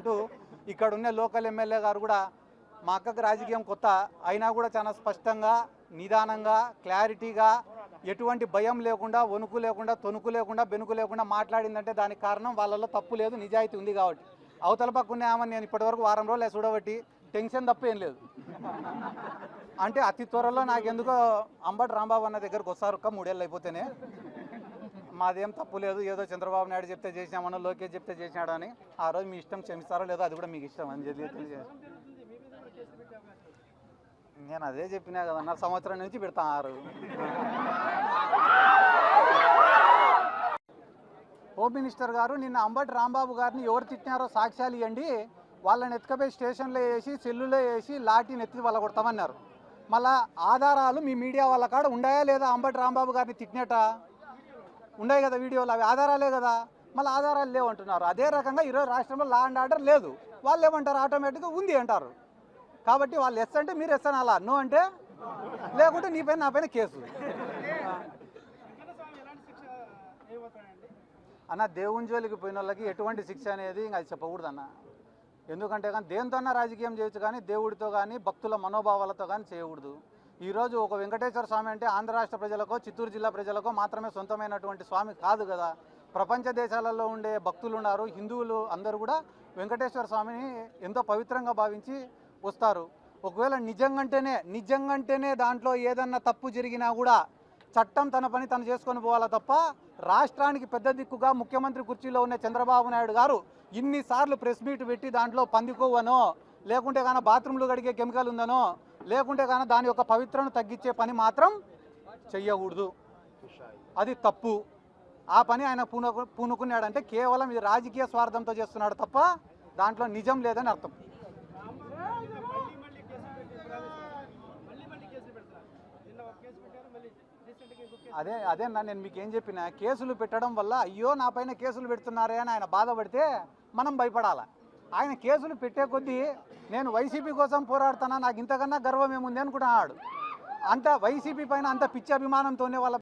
అంటూ ఇక్కడ ఉన్న లోకల్ ఎమ్మెల్యే గారు కూడా మా అక్కకు రాజకీయం కొత్త అయినా కూడా చాలా స్పష్టంగా నిదానంగా క్లారిటీగా ఎటువంటి భయం లేకుండా వణుకు లేకుండా తొణుకు లేకుండా బెనుకు లేకుండా మాట్లాడిందంటే దానికి కారణం వాళ్ళలో తప్పు లేదు, నిజాయితీ ఉంది కాబట్టి. అవతల పక్క ఉన్న ఆమె నేను ఇప్పటివరకు వారం రోజులు చూడబట్టి టెన్షన్ తప్ప ఏం లేదు. అంటే అతి త్వరలో నాకెందుకో అంబటి రాంబాబు అన్న దగ్గరకు వస్తారు 3 ఏళ్ళు అయిపోతేనే. మాదేం తప్పు లేదు, ఏదో చంద్రబాబు నాయుడు చెప్తే చేసినామనో లోకేష్ చెప్తే చేసినాడు అని. ఆ రోజు మీ ఇష్టం, క్షమిస్తారో లేదో అది కూడా మీకు ఇష్టం అని తెలియదు. నేను అదే చెప్పినా కదన్నా, సంవత్సరం నుంచి పెడతారు. హోమ్ మినిస్టర్ గారు నిన్న అంబటి రాంబాబు గారిని ఎవరు తిట్టినారో సాక్ష్యాలు ఇవ్వండి, వాళ్ళని ఎత్తుకపోయి స్టేషన్లో వేసి సెల్లులో వేసి లాఠీని ఎత్తి వాళ్ళ కొడతామన్నారు. మళ్ళా ఆధారాలు మీ మీడియా వాళ్ళ కాడ ఉన్నాయా లేదా? అంబటి రాంబాబు గారిని తిట్టినట ఉన్నాయి కదా వీడియోలు, అవి ఆధారాలే కదా. మళ్ళీ ఆధారాలు లేవు అంటున్నారు. అదే రకంగా ఈరోజు రాష్ట్రంలో లా అండ్ ఆర్డర్ లేదు, వాళ్ళు ఏమంటారు? ఆటోమేటిక్గా ఉంది అంటారు. కాబట్టి వాళ్ళు ఎస్ అంటే మీరు ఎస్ అనాలా, నో అంటే లేకుంటే నీ పైన నా పైన కేసు. అన్న దేవుని జోలికి పోయిన వాళ్ళకి ఎటువంటి శిక్ష అనేది ఇంకా అది చెప్పకూడదు అన్న. ఎందుకంటే కానీ దేనితోన్నా రాజకీయం చేయొచ్చు కానీ దేవుడితో కానీ భక్తుల మనోభావాలతో కానీ చేయకూడదు. ఈరోజు ఒక వెంకటేశ్వర స్వామి అంటే ఆంధ్ర రాష్ట్ర ప్రజలకో చిత్తూరు జిల్లా ప్రజలకో మాత్రమే సొంతమైనటువంటి స్వామి కాదు కదా. ప్రపంచ దేశాలలో ఉండే భక్తులు ఉన్నారు, హిందువులు అందరూ కూడా వెంకటేశ్వర స్వామిని ఎంతో పవిత్రంగా భావించి వస్తారు. ఒకవేళ నిజంగంటేనే దాంట్లో ఏదన్నా తప్పు జరిగినా కూడా చట్టం తన పని తను చేసుకొని పోవాలా తప్ప రాష్ట్రానికి పెద్ద దిక్కుగా ముఖ్యమంత్రి కుర్చీలో ఉన్న చంద్రబాబు నాయుడు గారు ఇన్నిసార్లు ప్రెస్ మీట్ పెట్టి దాంట్లో పందికొవ్వనో లేకుంటే కానీ బాత్రూంలు కడిగే కెమికల్ ఉందనో లేకుంటే కానీ దాని యొక్క పవిత్రను తగ్గించే పని మాత్రం చెయ్యకూడదు. అది తప్పు. ఆ పని ఆయన పూనుకున్నాడంటే కేవలం ఇది రాజకీయ స్వార్థంతో చేస్తున్నాడు తప్ప దాంట్లో నిజం లేదని అర్థం. అదే నేను మీకు ఏం చెప్పిన, కేసులు పెట్టడం వల్ల అయ్యో నా పైన కేసులు పెడుతున్నారే అని ఆయన బాధపడితే మనం భయపడాలి. ఆయన కేసులు పెట్టే కొద్దీ నేను వైసీపీ కోసం పోరాడుతున్నా, నాకు ఇంతకన్నా గర్వం ఏముంది అనుకుంటున్నాడు. అంత వైసీపీ పైన అంత పిచ్చి అభిమానంతోనే వాళ్ళ